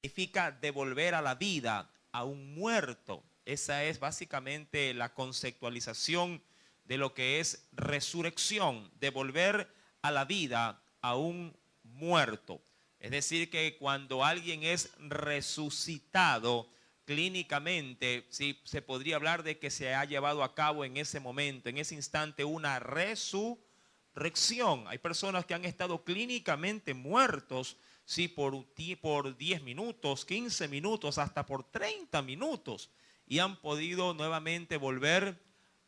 significa devolver a la vida a un muerto. Esa es básicamente la conceptualización de lo que es resurrección, devolver a la vida a un muerto. Es decir, que cuando alguien es resucitado clínicamente, sí, se podría hablar de que se ha llevado a cabo en ese momento, en ese instante, una resurrección. Hay personas que han estado clínicamente muertos, sí, por 10 minutos, 15 minutos, hasta por 30 minutos, y han podido nuevamente volver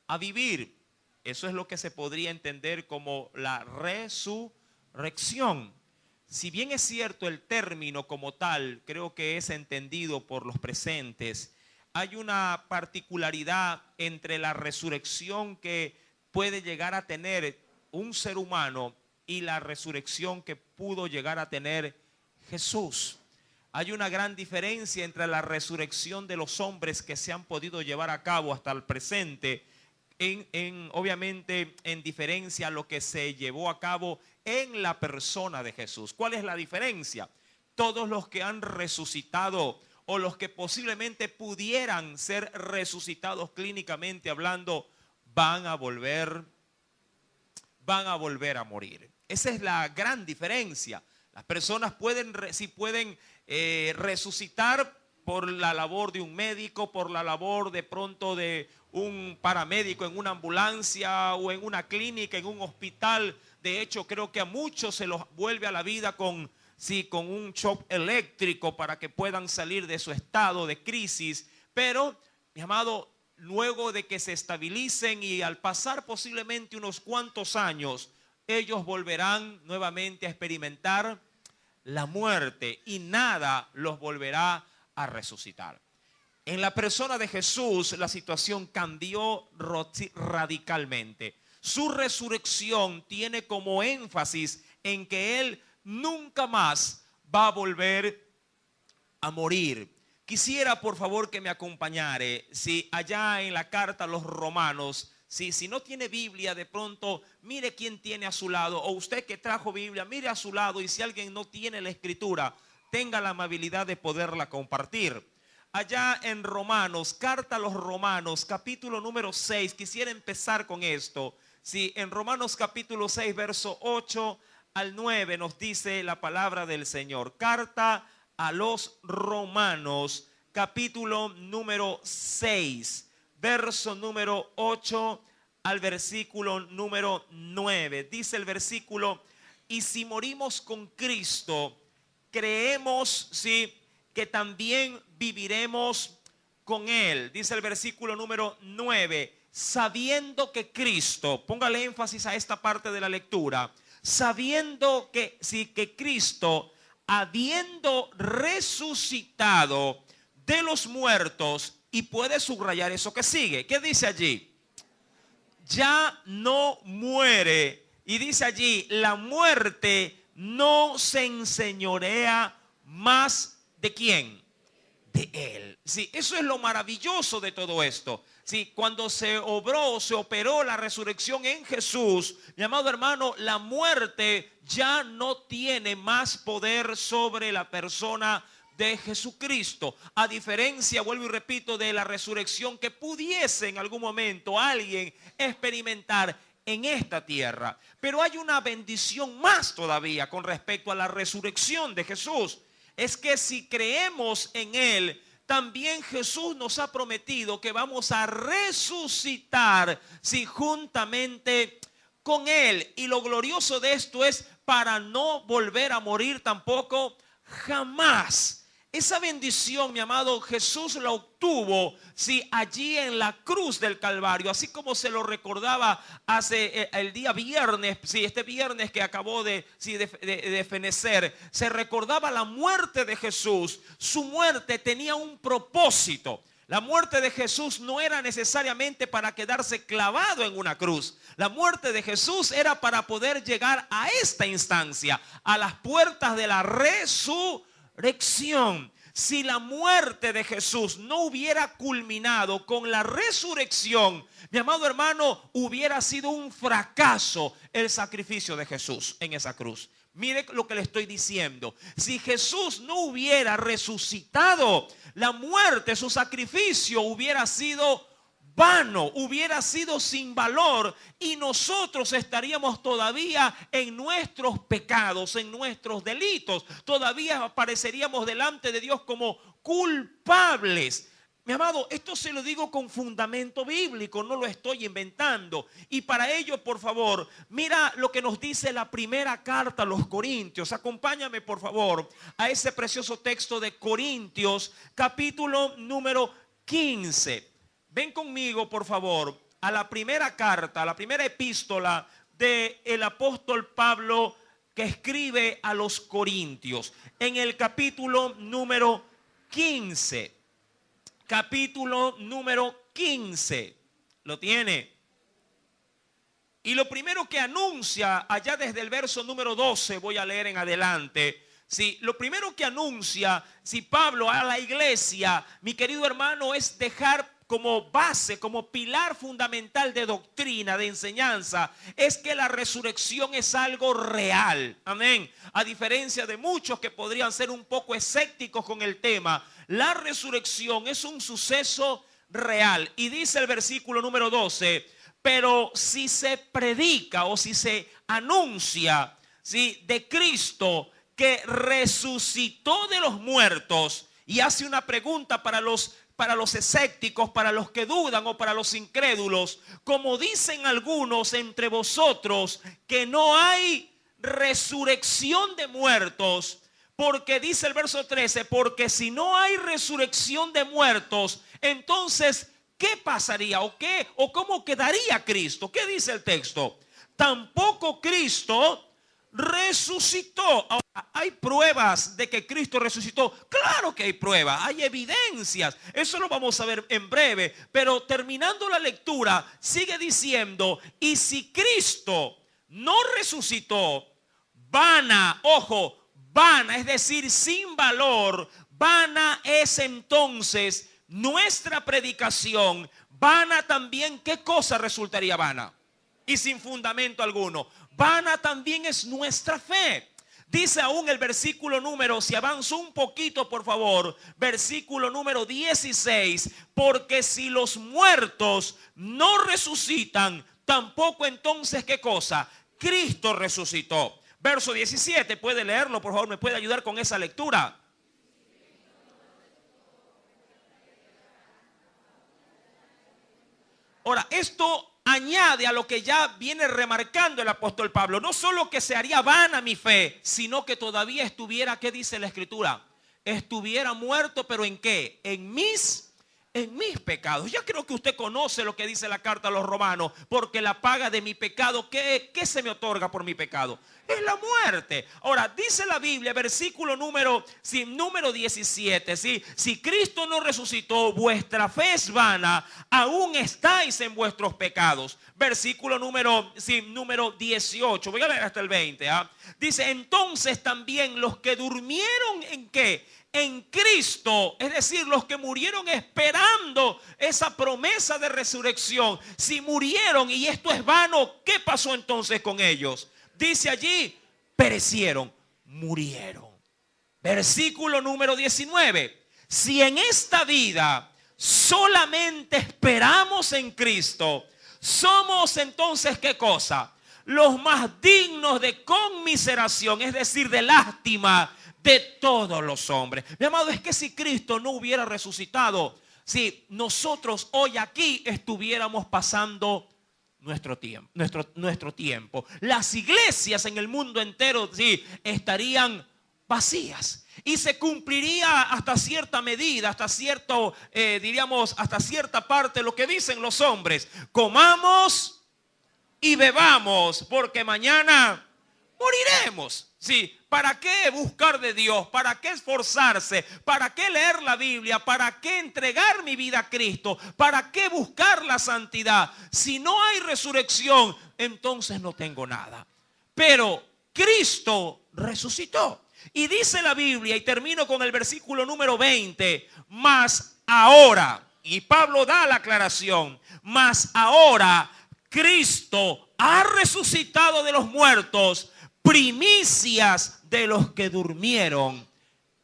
a vivir. Eso es lo que se podría entender como la resurrección. Si bien es cierto el término como tal, creo que es entendido por los presentes, hay una particularidad entre la resurrección que puede llegar a tener un ser humano y la resurrección que pudo llegar a tener Jesús. Hay una gran diferencia entre la resurrección de los hombres que se han podido llevar a cabo hasta el presente, obviamente en diferencia a lo que se llevó a cabo en la persona de Jesús. ¿Cuál es la diferencia? Todos los que han resucitado o los que posiblemente pudieran ser resucitados clínicamente hablando, van a volver a morir. Esa es la gran diferencia. Las personas pueden resucitar por la labor de un médico, por la labor de pronto de un paramédico en una ambulancia o en una clínica, en un hospital. De hecho, creo que a muchos se los vuelve a la vida con un shock eléctrico para que puedan salir de su estado de crisis. Pero, mi amado, luego de que se estabilicen y al pasar posiblemente unos cuantos años, ellos volverán nuevamente a experimentar la muerte y nada los volverá a resucitar. En la persona de Jesús la situación cambió radicalmente. Su resurrección tiene como énfasis en que Él nunca más va a volver a morir. Quisiera por favor que me acompañare, si allá en la carta a los Romanos, si no tiene Biblia, de pronto mire quién tiene a su lado, o usted que trajo Biblia, mire a su lado, y si alguien no tiene la escritura, tenga la amabilidad de poderla compartir. Allá en Romanos, carta a los Romanos, capítulo número 6, quisiera empezar con esto. Sí, en Romanos capítulo 6, verso 8 al 9 nos dice la palabra del Señor. Carta a los Romanos, capítulo número 6, verso número 8 al versículo número 9. Dice el versículo: y si morimos con Cristo, creemos, sí, que también viviremos con Él. Dice el versículo número 9, sabiendo que Cristo, póngale énfasis a esta parte de la lectura, sabiendo que Cristo, habiendo resucitado de los muertos, y puede subrayar eso que sigue. ¿Qué dice allí? Ya no muere. Y dice allí, la muerte no se enseñorea más ¿de quién? De Él. Sí, eso es lo maravilloso de todo esto. Sí, cuando se operó la resurrección en Jesús, mi amado hermano, la muerte ya no tiene más poder sobre la persona de Jesucristo. A diferencia, vuelvo y repito, de la resurrección que pudiese en algún momento alguien experimentar en esta tierra. Pero hay una bendición más todavía con respecto a la resurrección de Jesús. Es que si creemos en Él, también Jesús nos ha prometido que vamos a resucitar, sí, juntamente con Él. Y lo glorioso de esto es para no volver a morir tampoco jamás. Esa bendición, mi amado, Jesús la obtuvo, sí, allí en la cruz del Calvario, así como se lo recordaba hace el día viernes, sí, este viernes que acabó de fenecer, se recordaba la muerte de Jesús. Su muerte tenía un propósito. La muerte de Jesús no era necesariamente para quedarse clavado en una cruz. La muerte de Jesús era para poder llegar a esta instancia, a las puertas de la resurrección. Si la muerte de Jesús no hubiera culminado con la resurrección, mi amado hermano, hubiera sido un fracaso el sacrificio de Jesús en esa cruz. Mire lo que le estoy diciendo. Si Jesús no hubiera resucitado, la muerte, su sacrificio hubiera sido vano, hubiera sido sin valor, y nosotros estaríamos todavía en nuestros pecados, en nuestros delitos. Todavía apareceríamos delante de Dios como culpables. Mi amado, esto se lo digo con fundamento bíblico, no lo estoy inventando. Y para ello, por favor, mira lo que nos dice la primera carta a los Corintios. Acompáñame, por favor, a ese precioso texto de Corintios, capítulo número 15. Ven conmigo, por favor, a la primera carta, a la primera epístola del apóstol Pablo que escribe a los Corintios. En el capítulo número 15. Capítulo número 15. ¿Lo tiene? Y lo primero que anuncia, allá desde el verso número 12, voy a leer en adelante. Sí, lo primero que anuncia, Pablo a la iglesia, mi querido hermano, es dejar como base, como pilar fundamental de doctrina, de enseñanza, es que la resurrección es algo real. Amén. A diferencia de muchos que podrían ser un poco escépticos con el tema, la resurrección es un suceso real. Y dice el versículo número 12, pero si se predica o si se anuncia, ¿sí?, de Cristo que resucitó de los muertos, y hace una pregunta para los escépticos, para los que dudan o para los incrédulos, como dicen algunos entre vosotros que no hay resurrección de muertos, porque dice el verso 13, porque si no hay resurrección de muertos, entonces ¿qué pasaría o cómo quedaría Cristo? ¿Qué dice el texto? Tampoco Cristo resucitó. Ahora, ¿hay pruebas de que Cristo resucitó? Claro que hay pruebas, hay evidencias. Eso lo vamos a ver en breve. Pero terminando la lectura, sigue diciendo, y si Cristo no resucitó, vana, ojo, vana, es decir, sin valor, vana es entonces nuestra predicación. Vana también, ¿qué cosa resultaría vana? Y sin fundamento alguno. Vana también es nuestra fe. Dice aún el versículo número, si avanzo un poquito por favor, versículo número 16, porque si los muertos no resucitan, tampoco entonces ¿qué cosa? Cristo resucitó. Verso 17, puede leerlo por favor, me puede ayudar con esa lectura. Ahora, esto añade a lo que ya viene remarcando el apóstol Pablo. No solo que se haría vana mi fe, sino que todavía estuviera, ¿qué dice la escritura? Estuviera muerto, pero ¿en qué? En mis pecados. Ya creo que usted conoce lo que dice la carta a los romanos, porque la paga de mi pecado, ¿qué se me otorga por mi pecado? Es la muerte. Ahora, dice la Biblia, versículo número 17, ¿sí? Si Cristo no resucitó, vuestra fe es vana, aún estáis en vuestros pecados. Versículo número 18, voy a leer hasta el 20. Dice, entonces también los que durmieron ¿en qué? En Cristo, es decir, los que murieron esperando esa promesa de resurrección, si murieron y esto es vano, ¿qué pasó entonces con ellos? Dice allí, perecieron, murieron. Versículo número 19, si en esta vida solamente esperamos en Cristo, somos entonces ¿qué cosa? Los más dignos de conmiseración, es decir, de lástima de todos los hombres. Mi amado, es que si Cristo no hubiera resucitado, si nosotros hoy aquí estuviéramos pasando nuestro tiempo, las iglesias en el mundo entero estarían vacías y se cumpliría hasta cierta medida, hasta cierto, hasta cierta parte lo que dicen los hombres: comamos y bebamos, porque mañana moriremos. Sí, ¿para qué buscar de Dios? ¿Para qué esforzarse? ¿Para qué leer la Biblia? ¿Para qué entregar mi vida a Cristo? ¿Para qué buscar la santidad? Si no hay resurrección, entonces no tengo nada. Pero Cristo resucitó. Y dice la Biblia, y termino con el versículo número 20, mas ahora, y Pablo da la aclaración, mas ahora Cristo ha resucitado de los muertos, primicias de los que durmieron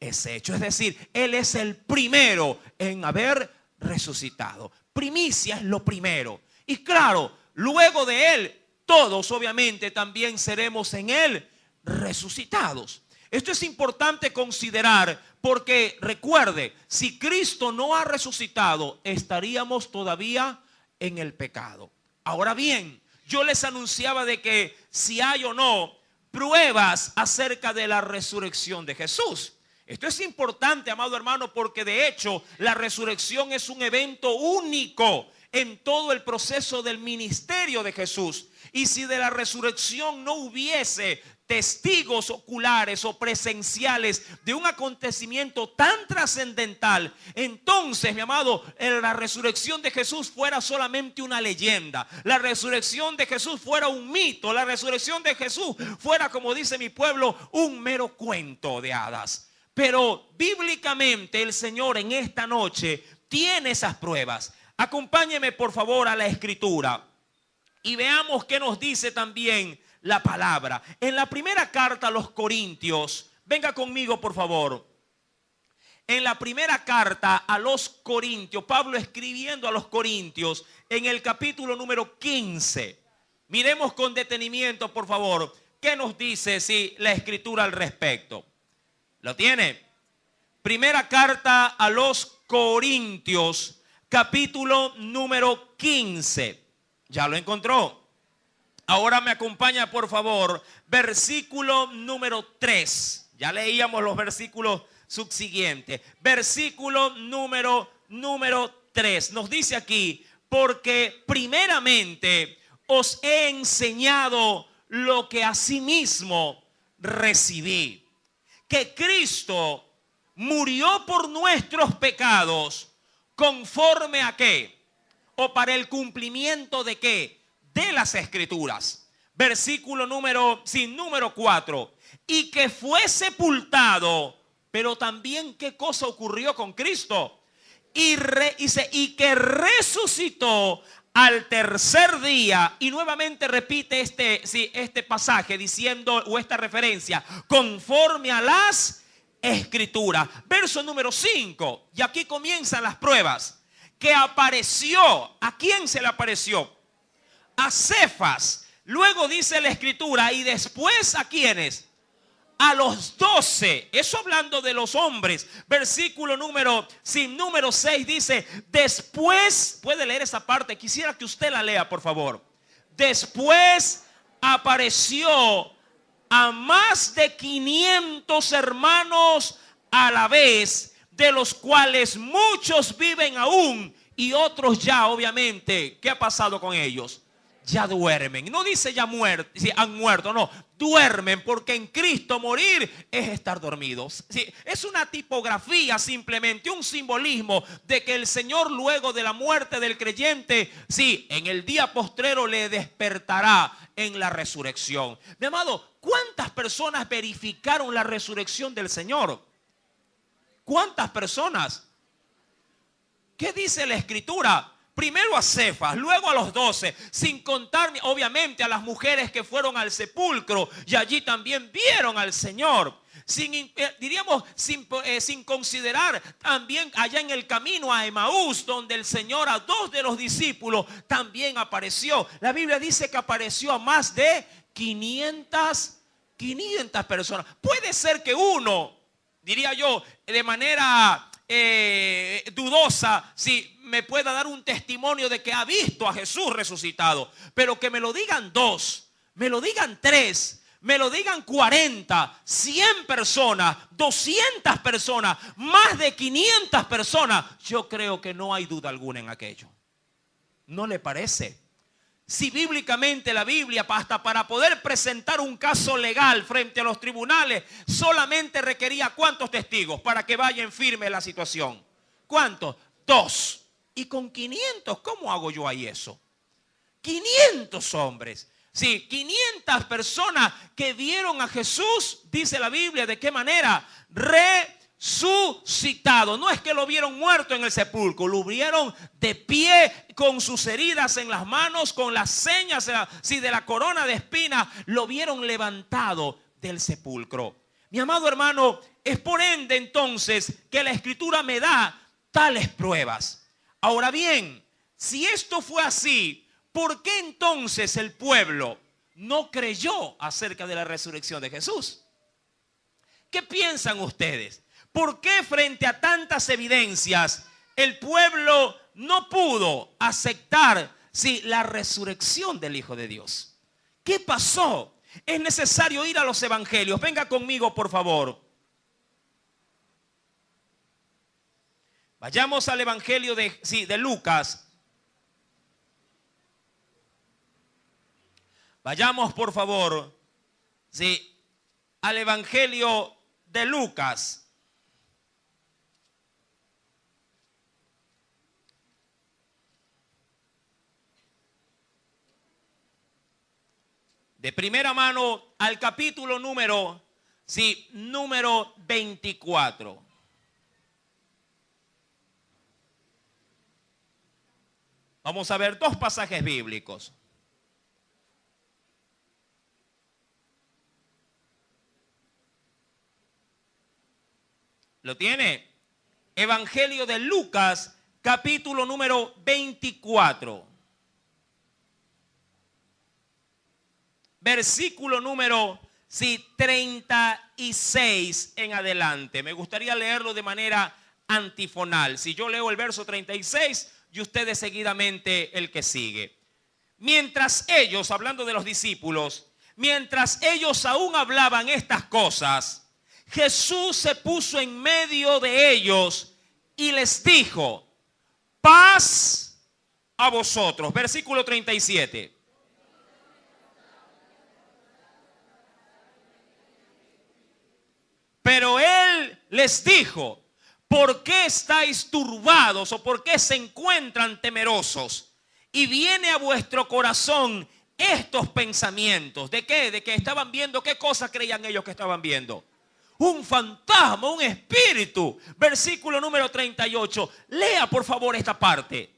es hecho. Es decir, Él es el primero en haber resucitado. Primicia es lo primero. Y claro, luego de Él, todos obviamente también seremos en Él resucitados. Esto es importante considerar porque recuerde, si Cristo no ha resucitado, estaríamos todavía en el pecado. Ahora bien, yo les anunciaba de que si hay o no pruebas acerca de la resurrección de Jesús. Esto es importante, amado hermano, porque de hecho la resurrección es un evento único en todo el proceso del ministerio de Jesús. Y si de la resurrección no hubiese testigos oculares o presenciales de un acontecimiento tan trascendental, entonces, mi amado, la resurrección de Jesús fuera solamente una leyenda. La resurrección de Jesús fuera un mito. La resurrección de Jesús fuera, como dice mi pueblo, un mero cuento de hadas. Pero bíblicamente el Señor en esta noche tiene esas pruebas. Acompáñeme por favor a la Escritura y veamos qué nos dice también la palabra. En la primera carta a los Corintios, venga conmigo por favor. En la primera carta a los Corintios, Pablo escribiendo a los Corintios en el capítulo número 15. Miremos con detenimiento por favor qué nos dice la Escritura al respecto. ¿Lo tiene? Primera carta a los Corintios, capítulo número 15. ¿Ya lo encontró? Ahora me acompaña por favor, versículo número 3. Ya leíamos los versículos subsiguientes. Versículo número 3. Nos dice aquí, porque primeramente os he enseñado lo que asimismo recibí. Que Cristo murió por nuestros pecados, ¿conforme a qué? ¿O para el cumplimiento de qué? De las Escrituras. Versículo número 4. Y que fue sepultado, pero también ¿qué cosa ocurrió con Cristo? Y que resucitó al tercer día. Y nuevamente repite este pasaje diciendo, o esta referencia, conforme a las Escrituras. Verso número 5. Y aquí comienzan las pruebas. Que apareció. ¿A quién se le apareció? A Cefas. Luego dice la Escritura, y después ¿a quiénes? A los 12. Eso hablando de los hombres. Versículo número 6 dice, después, puede leer esa parte, quisiera que usted la lea por favor. Después apareció a más de 500 hermanos a la vez, de los cuales muchos viven aún y otros ya obviamente, ¿qué ha pasado con ellos? Ya duermen. No dice ya han muerto, no, duermen, porque en Cristo morir es estar dormidos. Es una tipografía, simplemente un simbolismo de que el Señor luego de la muerte del creyente, en el día postrero le despertará en la resurrección. Mi amado, ¿cuántas personas verificaron la resurrección del Señor? ¿Cuántas personas? ¿Qué dice la Escritura? Primero a Cefas, luego a los 12, sin contar obviamente a las mujeres que fueron al sepulcro y allí también vieron al Señor. Sin considerar también allá en el camino a Emaús, donde el Señor a 2 de los discípulos también apareció. La Biblia dice que apareció a más de 500 personas. Puede ser que uno, diría yo, de manera dudosa, me pueda dar un testimonio de que ha visto a Jesús resucitado. Pero que me lo digan 2, me lo digan 3, me lo digan 40, 100 personas, 200 personas, más de 500 personas, yo creo que no hay duda alguna en aquello. ¿No le parece? Si bíblicamente la Biblia, hasta para poder presentar un caso legal frente a los tribunales, solamente requería ¿cuántos testigos para que vayan firme la situación? ¿Cuántos? 2. Y con 500, ¿cómo hago yo ahí eso? 500 hombres. 500 personas que vieron a Jesús, dice la Biblia, ¿de qué manera? resucitado. No es que lo vieron muerto en el sepulcro, lo vieron de pie con sus heridas en las manos, con las señas de la corona de espinas, lo vieron levantado del sepulcro. Mi amado hermano, es por ende entonces que la Escritura me da tales pruebas. Ahora bien, si esto fue así, ¿por qué entonces el pueblo no creyó acerca de la resurrección de Jesús? ¿Qué piensan ustedes? ¿Por qué frente a tantas evidencias el pueblo no pudo aceptar la resurrección del Hijo de Dios? ¿Qué pasó? Es necesario ir a los evangelios. Venga conmigo, por favor. Vayamos al evangelio de Lucas. Vayamos, por favor, al evangelio de Lucas. De primera mano al capítulo número 24. Vamos a ver dos pasajes bíblicos. ¿Lo tiene? Evangelio de Lucas, capítulo número 24. Versículo número 36 en adelante. Me gustaría leerlo de manera antifonal. Si yo leo el verso 36 y ustedes seguidamente el que sigue. Mientras ellos, hablando de los discípulos, mientras ellos aún hablaban estas cosas, Jesús se puso en medio de ellos y les dijo: paz a vosotros. Versículo 37. Pero él les dijo: ¿por qué estáis turbados o por qué se encuentran temerosos? Y viene a vuestro corazón estos pensamientos. ¿De qué? De que estaban viendo. ¿Qué cosa creían ellos que estaban viendo? Un fantasma, un espíritu. Versículo número 38. Lea por favor esta parte.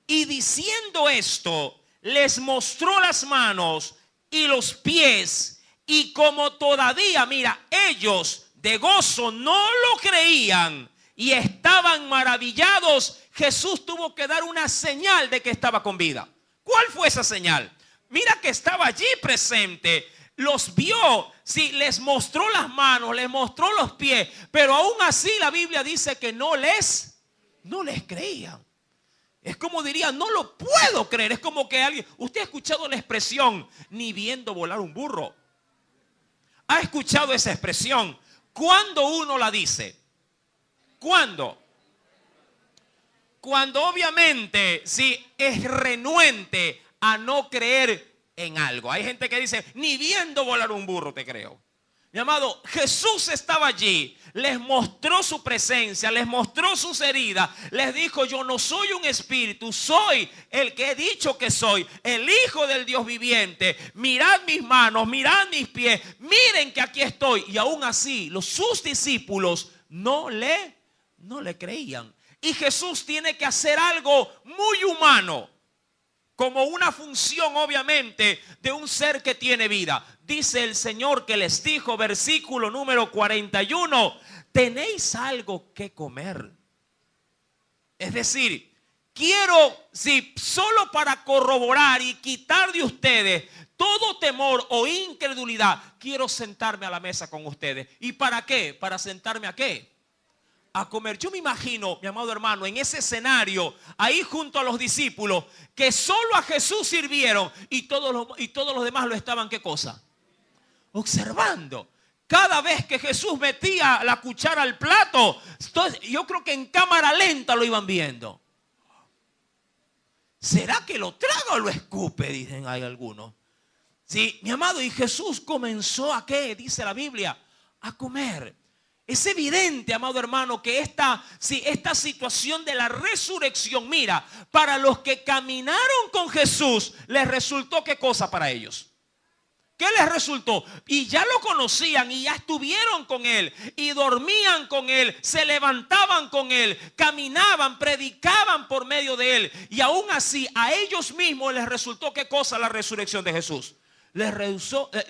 Y diciendo esto, les mostró las manos y los pies. Y como todavía, mira, ellos de gozo no lo creían y estaban maravillados, Jesús tuvo que dar una señal de que estaba con vida. ¿Cuál fue esa señal? Mira que estaba allí presente, los vio, les mostró las manos, les mostró los pies, pero aún así la Biblia dice que no les creían. Es como diría, no lo puedo creer. Es como que alguien, usted ha escuchado la expresión, ni viendo volar un burro. ¿Ha escuchado esa expresión? ¿Cuándo uno la dice? ¿Cuándo? Cuando obviamente es renuente a no creer en algo. Hay gente que dice, ni viendo volar un burro te creo. Mi amado, Jesús estaba allí, les mostró su presencia, les mostró sus heridas, les dijo: yo no soy un espíritu, soy el que he dicho que soy, el Hijo del Dios viviente. Mirad mis manos, mirad mis pies, miren que aquí estoy. Y aún así, sus discípulos no le creían. Y Jesús tiene que hacer algo muy humano, como una función obviamente de un ser que tiene vida. Dice el Señor que les dijo, versículo número 41, ¿tenéis algo que comer? Es decir, quiero, solo para corroborar y quitar de ustedes todo temor o incredulidad, quiero sentarme a la mesa con ustedes. ¿Y para qué? ¿Para sentarme a qué? A comer. Yo me imagino, mi amado hermano, en ese escenario, ahí junto a los discípulos, que solo a Jesús sirvieron y todos los demás lo estaban, ¿qué cosa? Observando. Cada vez que Jesús metía la cuchara al plato, entonces, yo creo que en cámara lenta lo iban viendo. ¿Será que lo traga o lo escupe? Dicen hay algunos. Sí, mi amado, y Jesús comenzó a ¿qué? Dice la Biblia, a comer. Es evidente, amado hermano, que esta situación de la resurrección, mira, para los que caminaron con Jesús, les resultó ¿qué cosa para ellos? ¿Qué les resultó? Y ya lo conocían y ya estuvieron con Él y dormían con Él, se levantaban con Él, caminaban, predicaban por medio de Él. Y aún así a ellos mismos les resultó ¿qué cosa? La resurrección de Jesús.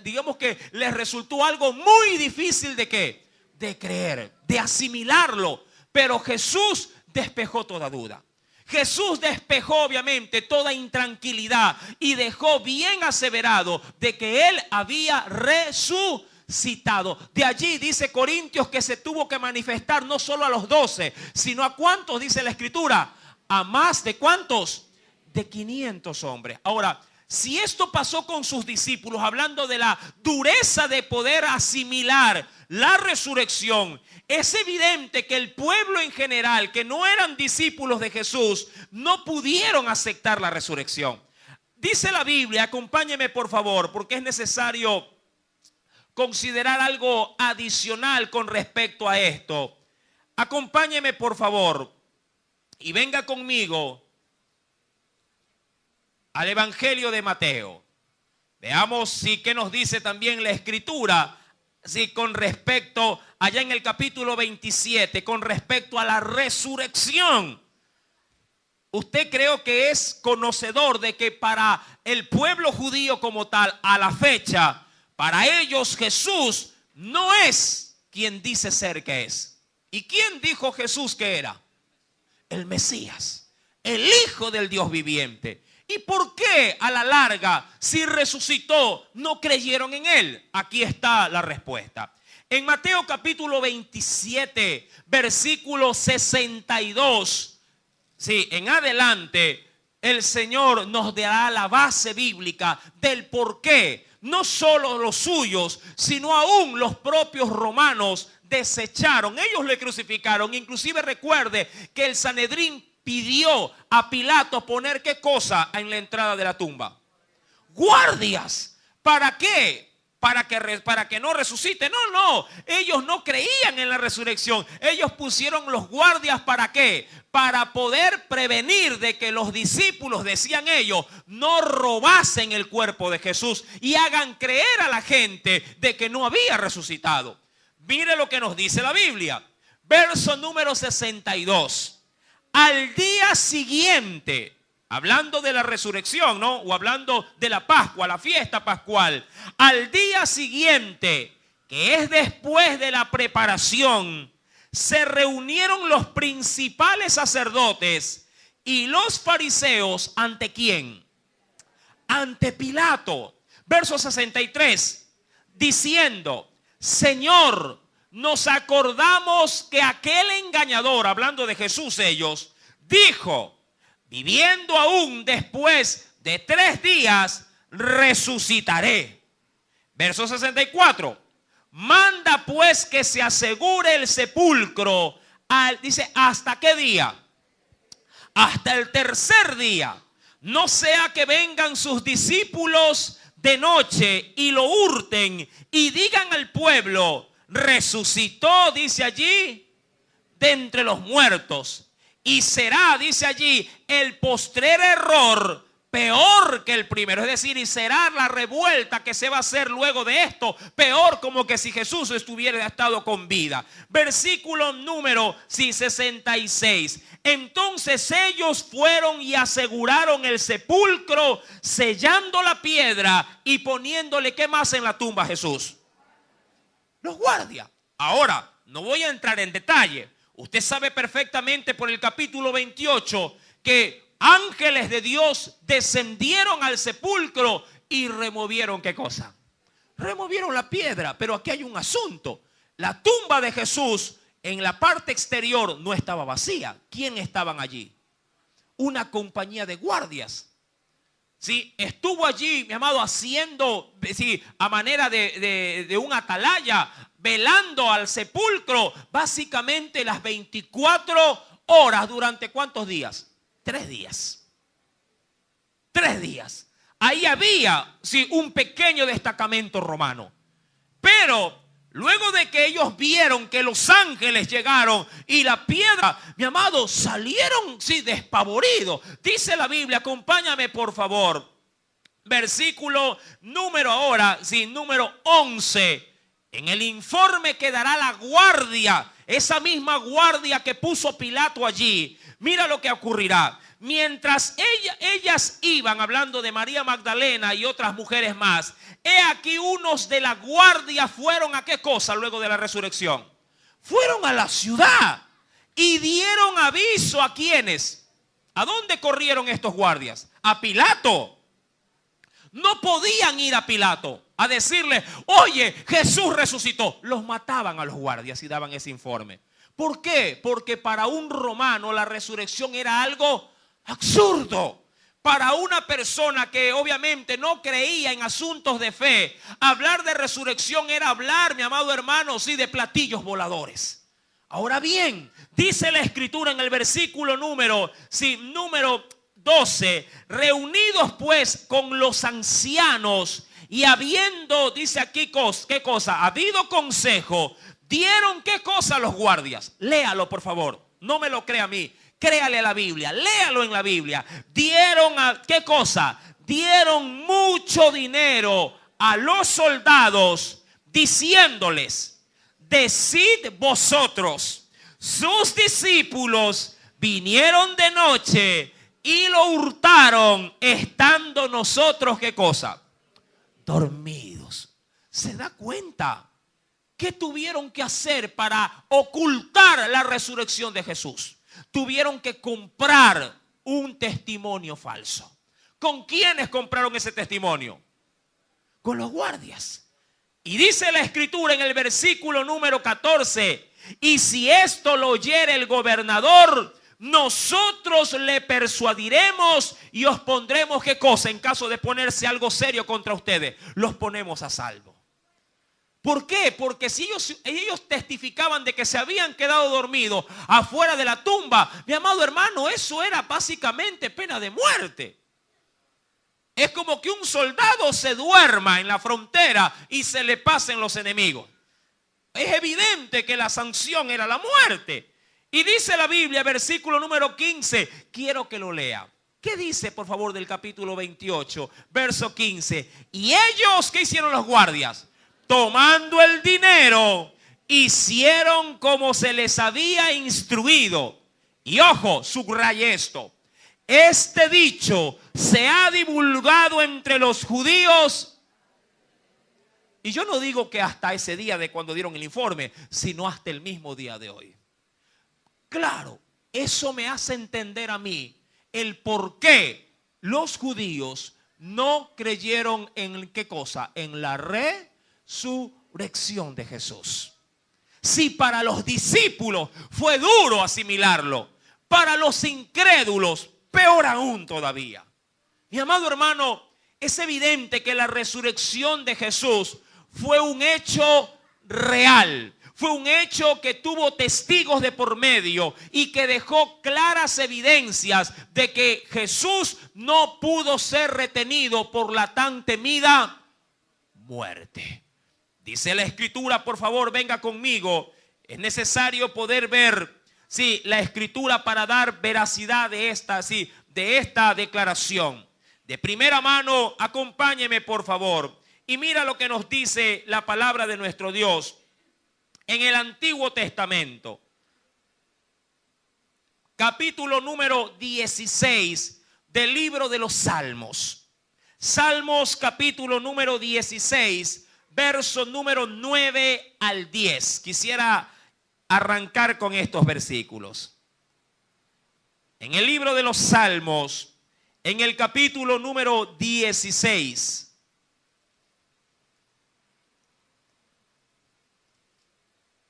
Digamos que les resultó algo muy difícil de ¿qué? De creer, de asimilarlo. Pero Jesús despejó toda duda. Jesús despejó obviamente toda intranquilidad y dejó bien aseverado de que Él había resucitado. De allí dice Corintios que se tuvo que manifestar no solo a los 12, sino a ¿cuántos? Dice la Escritura, a más de ¿cuántos? De 500 hombres. Ahora, si esto pasó con sus discípulos, hablando de la dureza de poder asimilar la resurrección, es evidente que el pueblo en general, que no eran discípulos de Jesús, no pudieron aceptar la resurrección. Dice la Biblia, acompáñeme por favor, porque es necesario considerar algo adicional con respecto a esto. Acompáñeme por favor y venga conmigo al Evangelio de Mateo. Veamos si qué nos dice también la Escritura, si con respecto allá en el capítulo 27, con respecto a la resurrección. Usted creo que es conocedor de que para el pueblo judío como tal, a la fecha, para ellos Jesús no es quien dice ser que es. ¿Y quién dijo Jesús que era? El Mesías, el Hijo del Dios viviente. ¿Y por qué a la larga, si resucitó, no creyeron en Él? Aquí está la respuesta. En Mateo capítulo 27, versículo 62, sí, en adelante, el Señor nos dará la base bíblica del por qué no solo los suyos, sino aún los propios romanos desecharon. Ellos le crucificaron. Inclusive recuerde que el Sanedrín pidió a Pilato poner ¿qué cosa en la entrada de la tumba? Guardias. ¿Para qué? Para que no resucite. No, ellos no creían en la resurrección. Ellos pusieron los guardias ¿para qué? Para poder prevenir de que los discípulos, decían ellos, no robasen el cuerpo de Jesús y hagan creer a la gente de que no había resucitado. Mire lo que nos dice la Biblia. Verso número 62. Al día siguiente, hablando de la resurrección, ¿no? O hablando de la Pascua, la fiesta pascual. Al día siguiente, que es después de la preparación, se reunieron los principales sacerdotes y los fariseos, ¿ante quién? Ante Pilato. Verso 63, diciendo, Señor, nos acordamos que aquel engañador, hablando de Jesús ellos, dijo, viviendo aún después de 3 días, resucitaré. Verso 64, manda pues que se asegure el sepulcro, dice, ¿hasta qué día? Hasta el 3er día, no sea que vengan sus discípulos de noche y lo hurten y digan al pueblo, resucitó, dice allí, de entre los muertos. Y será, dice allí, el postrer error peor que el primero. Es decir, y será la revuelta que se va a hacer luego de esto peor, como que si Jesús estuviera estado con vida. Versículo número 66. Entonces ellos fueron y aseguraron el sepulcro, sellando la piedra y poniéndole ¿qué más en la tumba a Jesús? Los guardias. Ahora, no voy a entrar en detalle. Usted sabe perfectamente por el capítulo 28 que ángeles de Dios descendieron al sepulcro y removieron ¿qué cosa? Removieron la piedra. Pero aquí hay un asunto. La tumba de Jesús en la parte exterior no estaba vacía. ¿Quién estaban allí? Una compañía de guardias. Sí, estuvo allí, mi amado, haciendo, sí, a manera de un atalaya, velando al sepulcro, básicamente las 24 horas. ¿Durante cuántos días? 3 días. 3 días. Ahí había, sí, un pequeño destacamento romano. Pero Luego de que ellos vieron que los ángeles llegaron y la piedra, mi amado, salieron, sí, despavoridos. Dice la Biblia, acompáñame por favor. Versículo número ahora, sí, número 11. En el informe que dará la guardia, esa misma guardia que puso Pilato allí. Mira lo que ocurrirá. Mientras ellas iban, hablando de María Magdalena y otras mujeres más, he aquí unos de la guardia fueron a qué cosa luego de la resurrección. Fueron a la ciudad y dieron aviso a quienes. ¿A dónde corrieron estos guardias? A Pilato. No podían ir a Pilato a decirle, oye, Jesús resucitó. Los mataban a los guardias y daban ese informe. ¿Por qué? Porque para un romano la resurrección era algo absurdo. Para una persona que obviamente no creía en asuntos de fe, hablar de resurrección era hablar, mi amado hermano, sí, de platillos voladores. Ahora bien, dice la escritura en el versículo número 12, reunidos pues con los ancianos y habiendo, dice aquí, ¿qué cosa? Habido consejo, dieron ¿qué cosa a los guardias? Léalo por favor, no me lo crea a mí. Créale a la Biblia, léalo en la Biblia. Dieron a, ¿qué cosa? Dieron mucho dinero a los soldados diciéndoles, decid vosotros, sus discípulos vinieron de noche y lo hurtaron estando nosotros, ¿qué cosa? Dormidos. ¿Se da cuenta? ¿Qué tuvieron que hacer para ocultar la resurrección de Jesús? Tuvieron que comprar un testimonio falso. ¿Con quiénes compraron ese testimonio? Con los guardias. Y dice la escritura en el versículo número 14, y si esto lo oyere el gobernador, nosotros le persuadiremos y os pondremos ¿qué cosa? En caso de ponerse algo serio contra ustedes, los ponemos a salvo. ¿Por qué? Porque si ellos testificaban de que se habían quedado dormidos afuera de la tumba, mi amado hermano, eso era básicamente pena de muerte. Es como que un soldado se duerma en la frontera y se le pasen los enemigos. Es evidente que la sanción era la muerte. Y dice la Biblia, versículo número 15, quiero que lo lea. ¿Qué dice, por favor, del capítulo 28, verso 15? Y ellos, ¿qué hicieron los guardias? Tomando el dinero, hicieron como se les había instruido. Y ojo, subraye esto. Este dicho se ha divulgado entre los judíos. Y yo no digo que hasta ese día de cuando dieron el informe, sino hasta el mismo día de hoy. Claro, eso me hace entender a mí el por qué los judíos no creyeron en ¿qué cosa? En la resurrección de Jesús. Si para los discípulos fue duro asimilarlo, para los incrédulos peor aún todavía. Mi amado hermano, es evidente que la resurrección de Jesús fue un hecho real. Fue un hecho que tuvo testigos de por medio y que dejó claras evidencias de que Jesús no pudo ser retenido por la tan temida muerte. Dice la escritura, por favor, venga conmigo. Es necesario poder ver, sí, la escritura para dar veracidad de esta declaración. De primera mano, acompáñeme, por favor. Y mira lo que nos dice la palabra de nuestro Dios en el Antiguo Testamento. Capítulo número 16 del libro de los Salmos. Salmos capítulo número 16, verso número 9 al 10. Quisiera arrancar con estos versículos. En el libro de los Salmos, en el capítulo número 16.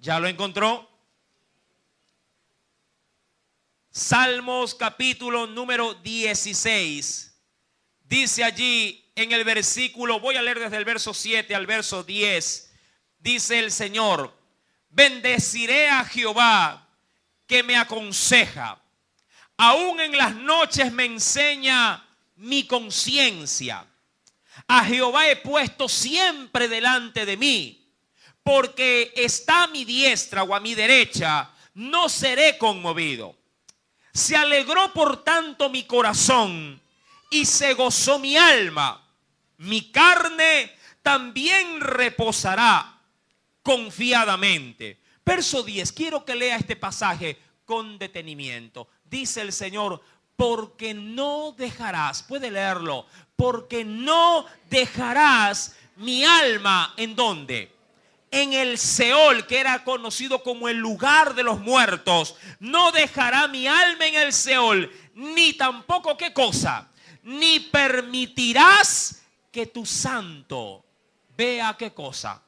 ¿Ya lo encontró? Salmos capítulo número 16. Dice allí en el versículo, voy a leer desde el verso 7 al verso 10. Dice el Señor, bendeciré a Jehová que me aconseja. Aún en las noches me enseña mi conciencia. A Jehová he puesto siempre delante de mí. porque está a mi diestra o a mi derecha, no seré conmovido. Se alegró por tanto mi corazón y se gozó mi alma. Mi carne también reposará confiadamente. Verso 10, quiero que lea este pasaje con detenimiento. Dice el Señor, porque no dejarás, puede leerlo, porque no dejarás mi alma, ¿en dónde? En el Seol, que era conocido como el lugar de los muertos. No dejará mi alma en el Seol, ni tampoco, ¿qué cosa? Ni permitirás que tu santo vea, ¿qué cosa?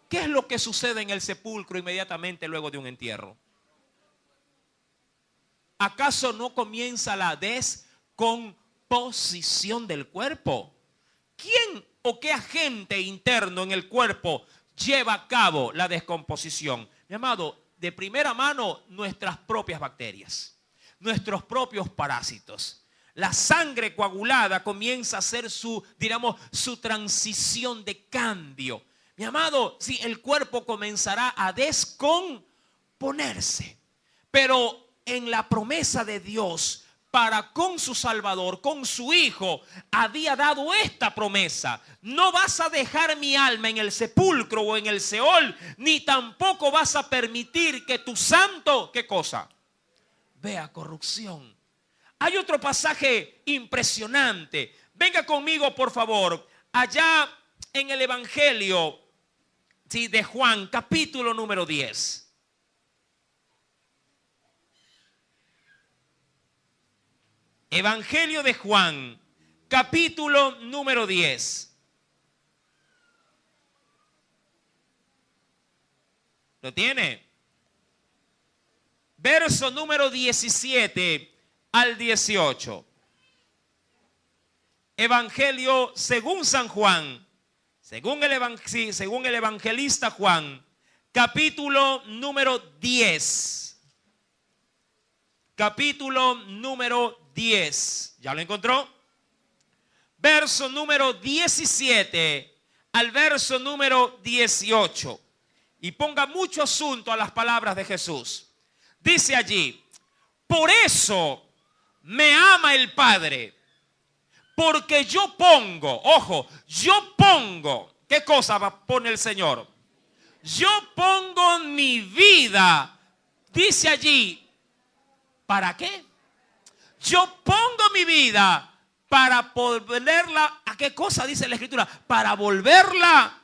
¿Qué es lo que sucede en el sepulcro inmediatamente luego de un entierro? ¿Acaso no comienza la descomposición del cuerpo? ¿Quién o qué agente interno en el cuerpo lleva a cabo la descomposición? Mi amado, de primera mano, nuestras propias bacterias, nuestros propios parásitos. La sangre coagulada comienza a hacer su transición de cambio. Mi amado, sí, el cuerpo comenzará a descomponerse. Pero en la promesa de Dios para con su Salvador, con su Hijo, había dado esta promesa: no vas a dejar mi alma en el sepulcro o en el Seol, ni tampoco vas a permitir que tu santo, ¿qué cosa? Vea corrupción. Hay otro pasaje impresionante. Venga conmigo, por favor, allá en el Evangelio, sí, de Juan, capítulo número 10. Evangelio de Juan, capítulo número 10. ¿Lo tiene? Verso número 17 al 18. Evangelio según San Juan, según el evangelista Juan, capítulo número 10. Capítulo número 10. ¿Ya lo encontró? Verso número 17 al verso número 18. Y ponga mucho asunto a las palabras de Jesús. Dice allí: por eso me ama el Padre, porque yo pongo, ojo, yo pongo, ¿qué cosa pone el Señor? Yo pongo mi vida, dice allí, ¿para qué? Yo pongo mi vida para volverla, ¿a qué cosa dice la Escritura? Para volverla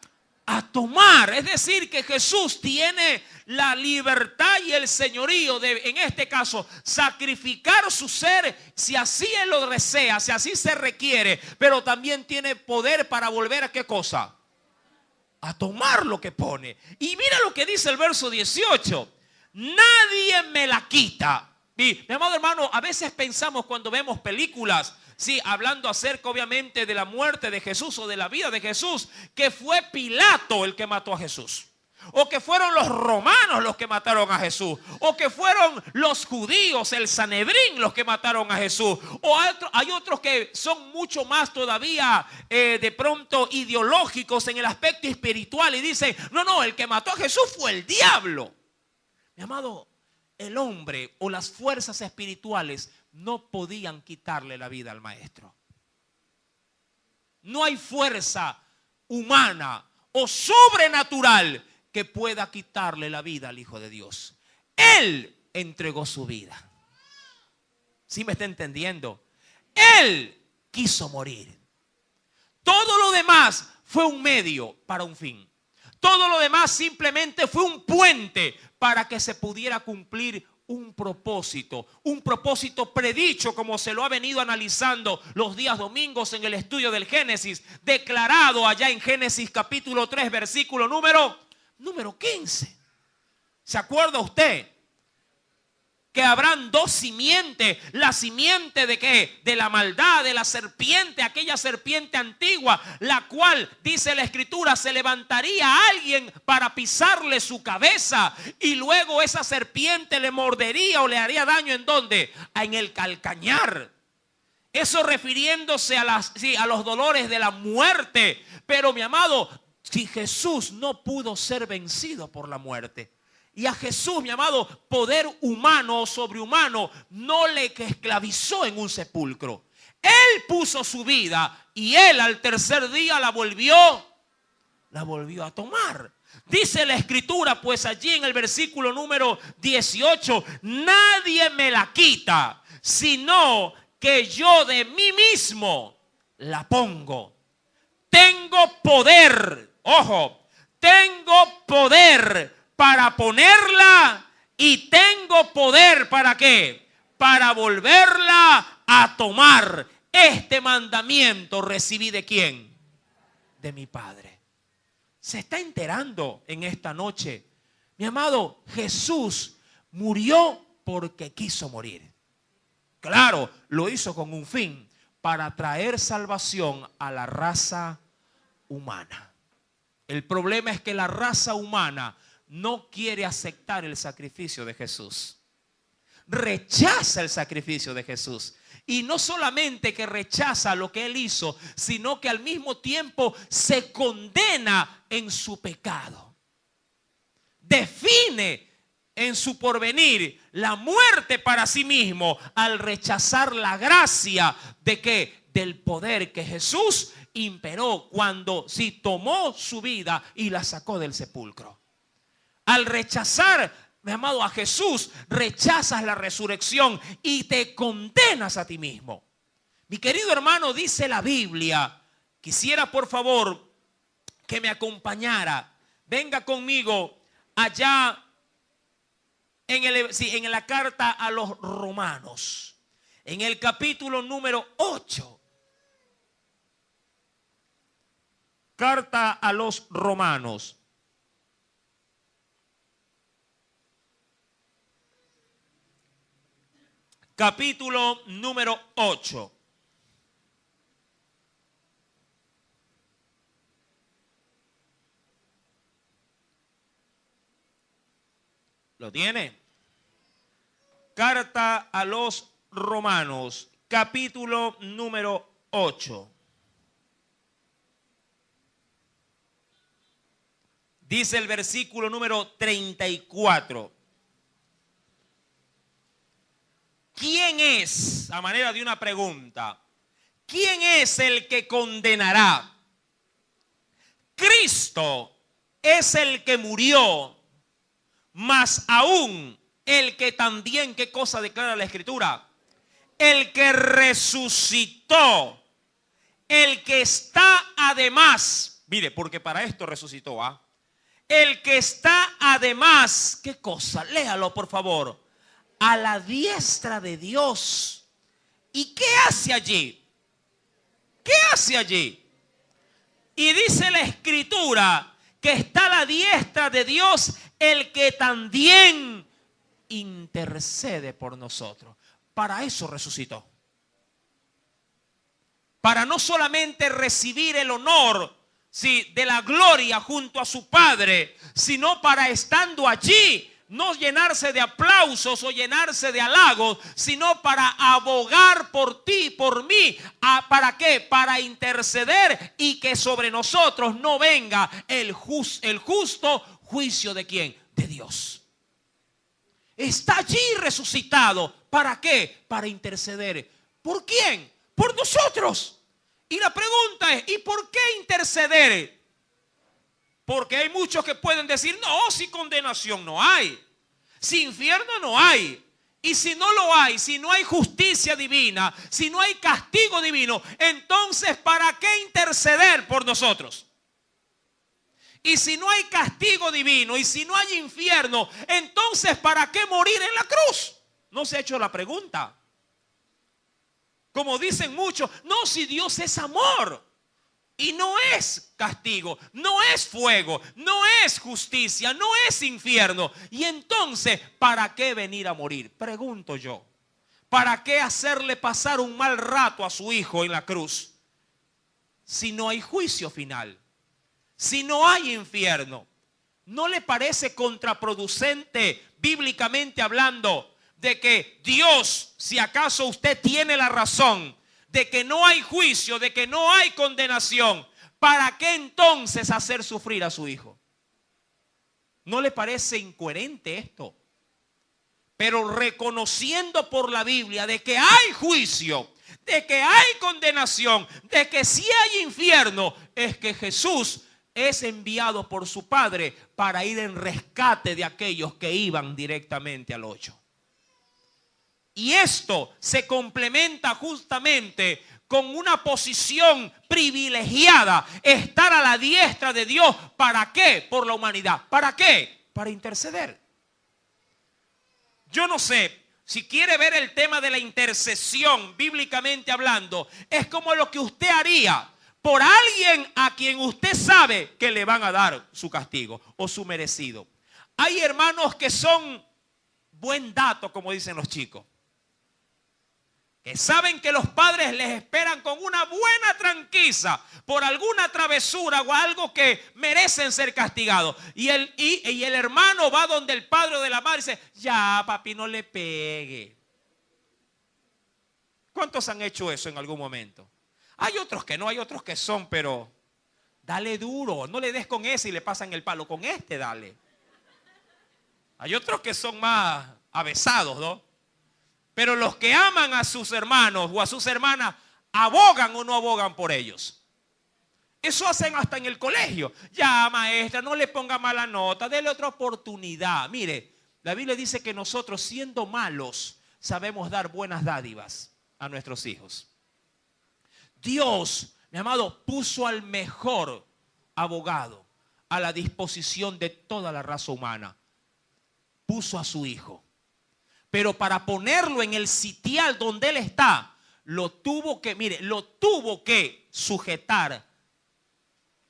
a tomar. Es decir, que Jesús tiene la libertad y el señorío de, en este caso, sacrificar su ser si así Él lo desea, si así se requiere, pero también tiene poder para volver a ¿qué cosa? A tomar lo que pone. Y mira lo que dice el verso 18: nadie me la quita. Y, mi amado hermano, a veces pensamos cuando vemos películas, sí, hablando acerca obviamente de la muerte de Jesús o de la vida de Jesús, que fue Pilato el que mató a Jesús, o que fueron los romanos los que mataron a Jesús, o que fueron los judíos, el Sanedrín, los que mataron a Jesús, o hay otros que son mucho más todavía de pronto ideológicos en el aspecto espiritual y dicen: no, el que mató a Jesús fue el diablo. Mi amado, el hombre o las fuerzas espirituales no podían quitarle la vida al maestro. No hay fuerza humana o sobrenatural que pueda quitarle la vida al Hijo de Dios. Él entregó su vida. ¿Sí me está entendiendo? Él quiso morir. Todo lo demás fue un medio para un fin. Todo lo demás simplemente fue un puente para que se pudiera cumplir un propósito predicho, como se lo ha venido analizando los días domingos en el estudio del Génesis, declarado allá en Génesis capítulo 3, versículo número 15. ¿Se acuerda usted? Que habrán dos simientes. La simiente de ¿qué? De la maldad, de la serpiente, aquella serpiente antigua, la cual, dice la Escritura, se levantaría a alguien para pisarle su cabeza, y luego esa serpiente le mordería o le haría daño. ¿En dónde? En el calcañar. Eso refiriéndose a los dolores de la muerte. Pero, mi amado, Si Jesús no pudo ser vencido por la muerte, y a Jesús, mi amado, poder humano o sobrehumano no le esclavizó en un sepulcro. Él puso su vida y Él al tercer día la volvió a tomar. Dice la Escritura, pues allí en el versículo número 18, nadie me la quita, sino que yo de mí mismo la pongo. Tengo poder, ojo, tengo poder para ponerla y tengo poder ¿para qué? Para volverla a tomar. Este mandamiento recibí ¿de quién? De mi Padre. ¿Se está enterando en esta noche? Mi amado, Jesús murió porque quiso morir. Claro, lo hizo con un fin, para traer salvación a la raza humana. El problema es que la raza humana no quiere aceptar el sacrificio de Jesús. Rechaza el sacrificio de Jesús. Y no solamente que rechaza lo que Él hizo, sino que al mismo tiempo se condena en su pecado. Define en su porvenir la muerte para sí mismo al rechazar la gracia de que del poder que Jesús imperó cuando tomó su vida y la sacó del sepulcro. Al rechazar, mi amado, a Jesús, rechazas la resurrección y te condenas a ti mismo. Mi querido hermano, dice la Biblia, quisiera por favor que me acompañara. Venga conmigo allá en la carta a los Romanos, en el capítulo número 8. Carta a los Romanos. Capítulo número 8. ¿Lo tiene? Carta a los Romanos, capítulo número 8. Dice el versículo número 34. ¿Quién es, a manera de una pregunta, quién es el que condenará? Cristo es el que murió, más aún el que también, ¿qué cosa declara la Escritura? El que resucitó, el que está además, mire, porque para esto resucitó, ¿ah? El que está además, ¿qué cosa? Léalo por favor. A la diestra de Dios. ¿Y qué hace allí? ¿Qué hace allí? Y dice la Escritura que está a la diestra de Dios el que también intercede por nosotros. Para eso resucitó. Para no solamente recibir el honor, sí, de la gloria junto a su Padre, sino para estando allí, no llenarse de aplausos o llenarse de halagos, sino para abogar por ti y por mí. ¿Para qué? Para interceder y que sobre nosotros no venga el justo juicio de ¿quién? De Dios. Está allí resucitado. ¿Para qué? Para interceder. ¿Por quién? Por nosotros. Y la pregunta es, ¿y por qué interceder? Porque hay muchos que pueden decir, no, si condenación no hay, si infierno no hay. Y si no lo hay, si no hay justicia divina, si no hay castigo divino, entonces ¿para qué interceder por nosotros? Y si no hay castigo divino, y si no hay infierno, entonces ¿para qué morir en la cruz? ¿No se ha hecho la pregunta? Como dicen muchos, no, si Dios es amor y no es castigo, no es fuego, no es justicia, no es infierno. Y entonces, ¿para qué venir a morir? Pregunto yo. ¿Para qué hacerle pasar un mal rato a su hijo en la cruz? Si no hay juicio final, si no hay infierno, ¿no le parece contraproducente bíblicamente hablando de que Dios, si acaso usted tiene la razón de que no hay juicio, de que no hay condenación, ¿para qué entonces hacer sufrir a su hijo? ¿No le parece incoherente esto? Pero reconociendo por la Biblia de que hay juicio, de que hay condenación, de que sí hay infierno, es que Jesús es enviado por su Padre para ir en rescate de aquellos que iban directamente al hoyo. Y esto se complementa justamente con una posición privilegiada, estar a la diestra de Dios. ¿Para qué? Por la humanidad. ¿Para qué? Para interceder. Yo no sé, si quiere ver el tema de la intercesión, bíblicamente hablando, es como lo que usted haría por alguien a quien usted sabe que le van a dar su castigo o su merecido. Hay hermanos que son buen dato, como dicen los chicos, que saben que los padres les esperan con una buena tranquiza por alguna travesura o algo que merecen ser castigados. Y el hermano va donde el padre o de la madre y dice, ya papi, no le pegue. ¿Cuántos han hecho eso en algún momento? Hay otros que no, hay otros que son, pero dale duro, no le des con ese y le pasan el palo, con este dale. Hay otros que son más avesados, ¿no? Pero los que aman a sus hermanos o a sus hermanas, ¿abogan o no abogan por ellos? Eso hacen hasta en el colegio. Ya, maestra, no le ponga mala nota, déle otra oportunidad. Mire, la Biblia dice que nosotros, siendo malos, sabemos dar buenas dádivas a nuestros hijos. Dios, mi amado, puso al mejor abogado a la disposición de toda la raza humana. Puso a su hijo. Pero para ponerlo en el sitial donde él está, lo tuvo que sujetar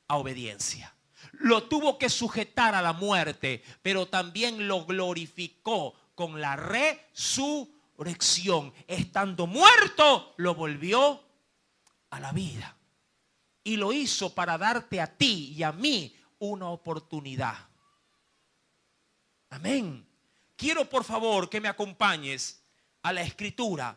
a obediencia. Lo tuvo que sujetar a la muerte, pero también lo glorificó con la resurrección. Estando muerto, lo volvió a la vida. Y lo hizo para darte a ti y a mí una oportunidad. Amén. Quiero por favor que me acompañes a la Escritura.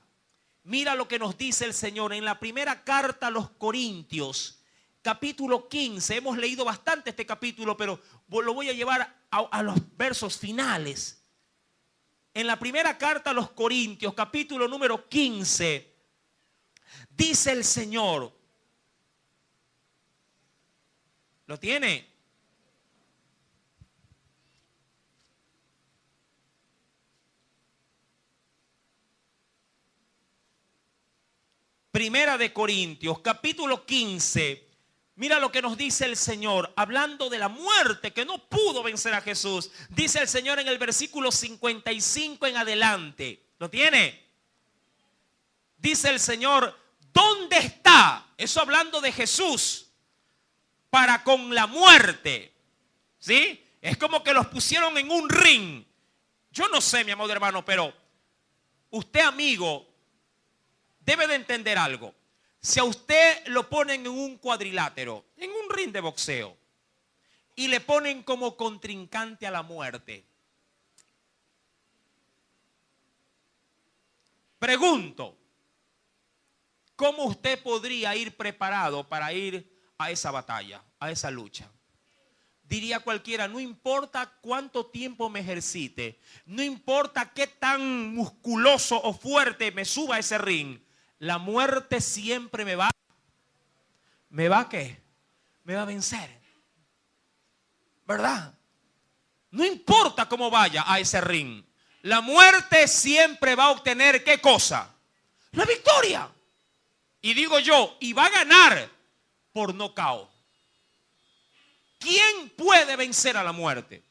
Mira lo que nos dice el Señor en la primera carta a los Corintios, capítulo 15. Hemos leído bastante este capítulo, pero lo voy a llevar a los versos finales. En la primera carta a los Corintios, capítulo número 15, dice el Señor. ¿Lo tiene? Primera de Corintios, capítulo 15. Mira lo que nos dice el Señor, hablando de la muerte que no pudo vencer a Jesús. Dice el Señor en el versículo 55 en adelante. ¿Lo tiene? Dice el Señor, ¿dónde está? Eso hablando de Jesús. Para con la muerte. ¿Sí? Es como que los pusieron en un ring. Yo no sé, mi amado hermano, pero usted, amigo, debe de entender algo. Si a usted lo ponen en un cuadrilátero, en un ring de boxeo, y le ponen como contrincante a la muerte, pregunto, ¿cómo usted podría ir preparado para ir a esa batalla, a esa lucha? Diría cualquiera, no importa cuánto tiempo me ejercite, no importa qué tan musculoso o fuerte me suba a ese ring, la muerte siempre ¿me va ¿qué? Me va a vencer. ¿Verdad? No importa cómo vaya a ese ring, la muerte siempre va a obtener ¿qué cosa? La victoria. Y digo yo, y va a ganar por nocaut. ¿Quién puede vencer a la muerte?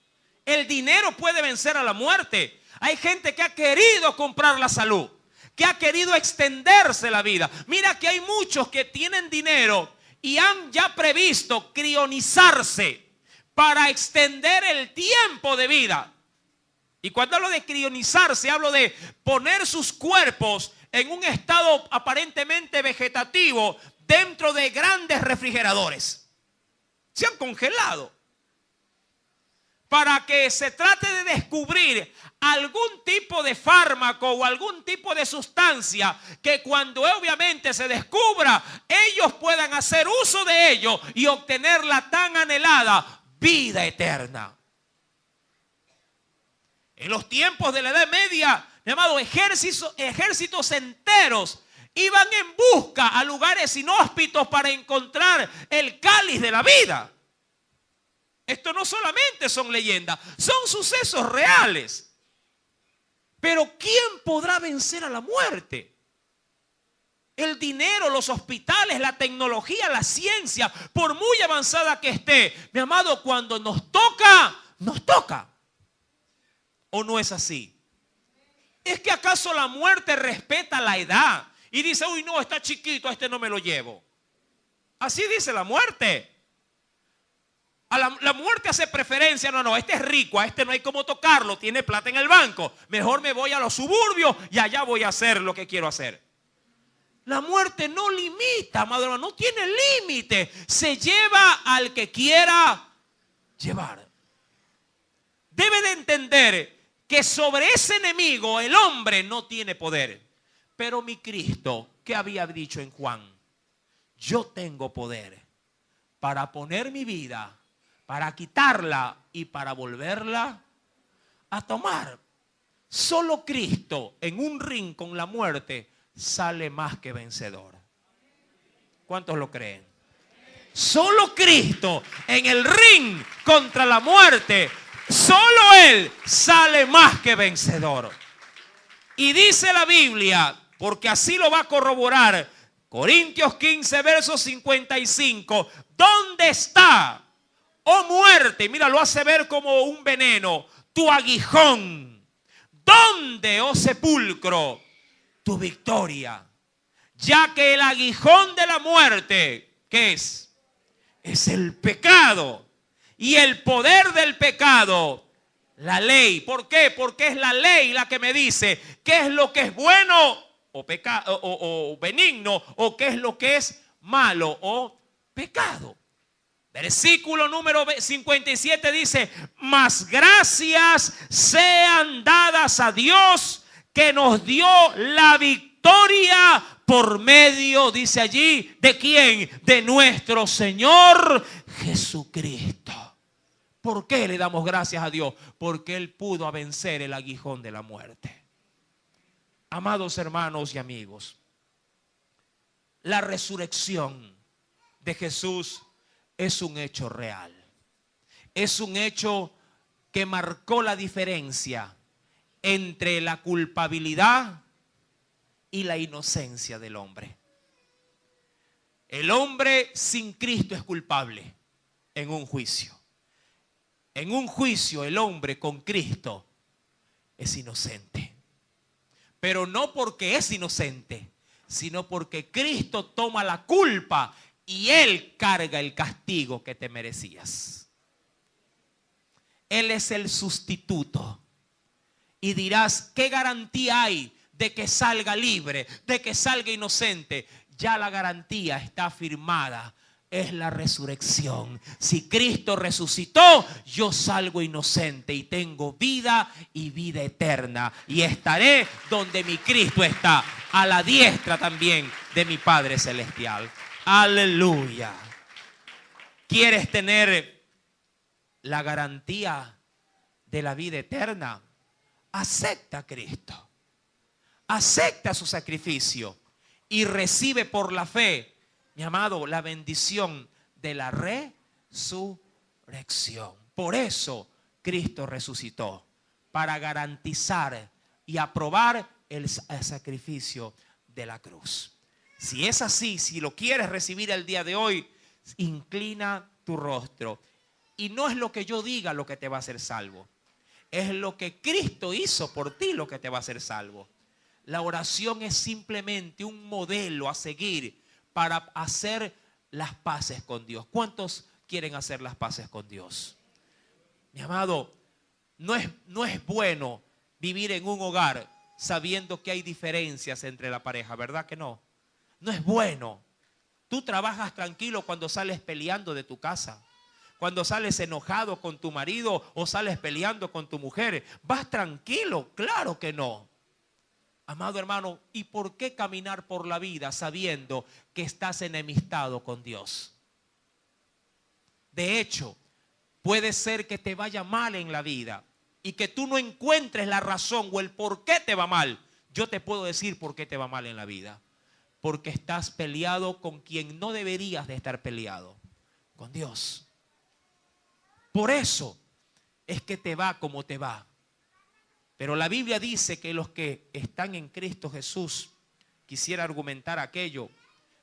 El dinero puede vencer a la muerte. Hay gente que ha querido comprar la salud, que ha querido extenderse la vida. Mira que hay muchos que tienen dinero y han ya previsto crionizarse para extender el tiempo de vida. Y cuando hablo de crionizarse, hablo de poner sus cuerpos en un estado aparentemente vegetativo dentro de grandes refrigeradores. Se han congelado. para que se trate de descubrir algún tipo de fármaco o algún tipo de sustancia que cuando obviamente se descubra, ellos puedan hacer uso de ello y obtener la tan anhelada vida eterna. En los tiempos de la Edad Media, mi amado, ejércitos enteros iban en busca a lugares inhóspitos para encontrar el cáliz de la vida. Esto no solamente son leyendas, son sucesos reales. Pero ¿quién podrá vencer a la muerte? El dinero, los hospitales, la tecnología, la ciencia, por muy avanzada que esté, mi amado, cuando nos toca, nos toca. ¿O no es así? ¿Es que acaso la muerte respeta la edad? Y dice, uy, no, está chiquito, a este no me lo llevo. Así dice la muerte. La muerte hace preferencia. No, este es rico, a este no hay cómo tocarlo, tiene plata en el banco. Mejor me voy a los suburbios y allá voy a hacer lo que quiero hacer. La muerte no limita, amado hermano, no tiene límite. Se lleva al que quiera llevar. Debe de entender que sobre ese enemigo el hombre no tiene poder. Pero mi Cristo, ¿qué había dicho en Juan? Yo tengo poder para poner mi vida, para quitarla y para volverla a tomar. Solo Cristo en un ring con la muerte sale más que vencedor. ¿Cuántos lo creen? Solo Cristo en el ring contra la muerte, solo Él sale más que vencedor. Y dice la Biblia, porque así lo va a corroborar, Corintios 15, verso 55, ¿dónde está, oh muerte? Mira, lo hace ver como un veneno, tu aguijón. ¿Dónde, oh sepulcro, tu victoria? Ya que el aguijón de la muerte, ¿qué es? Es el pecado. Y el poder del pecado, la ley. ¿Por qué? Porque es la ley la que me dice qué es lo que es bueno o benigno, o qué es lo que es malo o pecado. Versículo número 57 dice, mas gracias sean dadas a Dios que nos dio la victoria por medio, dice allí, ¿de quién? De nuestro Señor Jesucristo. ¿Por qué le damos gracias a Dios? Porque Él pudo vencer el aguijón de la muerte. Amados hermanos y amigos, la resurrección de Jesús es un hecho real. Es un hecho que marcó la diferencia entre la culpabilidad y la inocencia del hombre. El hombre sin Cristo es culpable en un juicio. En un juicio el hombre con Cristo es inocente. Pero no porque es inocente, sino porque Cristo toma la culpa y Él carga el castigo que te merecías. Él es el sustituto. Y dirás, ¿qué garantía hay de que salga libre, de que salga inocente? Ya la garantía está firmada. Es la resurrección. Si Cristo resucitó, yo salgo inocente y tengo vida y vida eterna. Y estaré donde mi Cristo está, a la diestra también de mi Padre Celestial. Aleluya. ¿Quieres tener la garantía de la vida eterna? Acepta a Cristo. Acepta su sacrificio y recibe por la fe, mi amado, la bendición de la resurrección. Por eso Cristo resucitó, para garantizar y aprobar el sacrificio de la cruz. Si es así, si lo quieres recibir el día de hoy, inclina tu rostro. Y no es lo que yo diga lo que te va a hacer salvo. Es lo que Cristo hizo por ti lo que te va a hacer salvo. La oración es simplemente un modelo a seguir para hacer las paces con Dios. ¿Cuántos quieren hacer las paces con Dios? Mi amado, no es bueno vivir en un hogar sabiendo que hay diferencias entre la pareja, ¿verdad que no? No es bueno. Tú trabajas tranquilo cuando sales peleando de tu casa. cuando sales enojado con tu marido o sales peleando con tu mujer? ¿Vas tranquilo? Claro que no. Amado hermano, ¿y por qué caminar por la vida sabiendo que estás enemistado con Dios? De hecho, puede ser que te vaya mal en la vida y que tú no encuentres la razón o el por qué te va mal. Yo te puedo decir por qué te va mal en la vida. Porque estás peleado con quien no deberías de estar peleado, con Dios. Por eso es que te va como te va. Pero la Biblia dice que los que están en Cristo Jesús, quisiera argumentar aquello,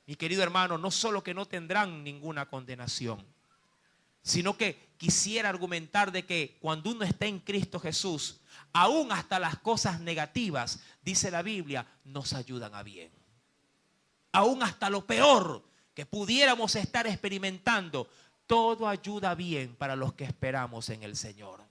mi querido hermano, no solo que no tendrán ninguna condenación, sino que quisiera argumentar de que cuando uno está en Cristo Jesús, aún hasta las cosas negativas, dice la Biblia, nos ayudan a bien. Aún hasta lo peor que pudiéramos estar experimentando, todo ayuda bien para los que esperamos en el Señor.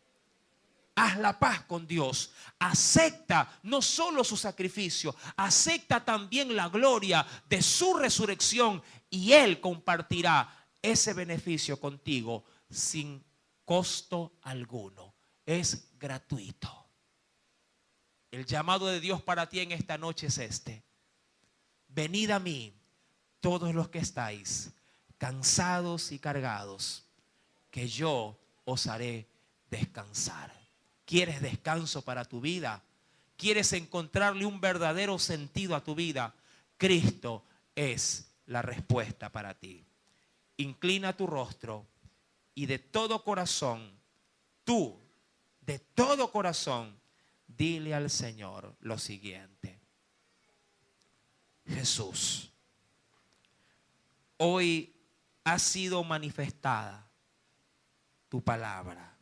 Haz la paz con Dios. Acepta no solo su sacrificio, acepta también la gloria de su resurrección y Él compartirá ese beneficio contigo sin costo alguno. Es gratuito. El llamado de Dios para ti en esta noche es este. Venid a mí, todos los que estáis cansados y cargados, que yo os haré descansar. ¿Quieres descanso para tu vida? ¿Quieres encontrarle un verdadero sentido a tu vida? Cristo es la respuesta para ti. Inclina tu rostro y de todo corazón, tú, de todo corazón, dile al Señor lo siguiente. Jesús, hoy ha sido manifestada tu palabra.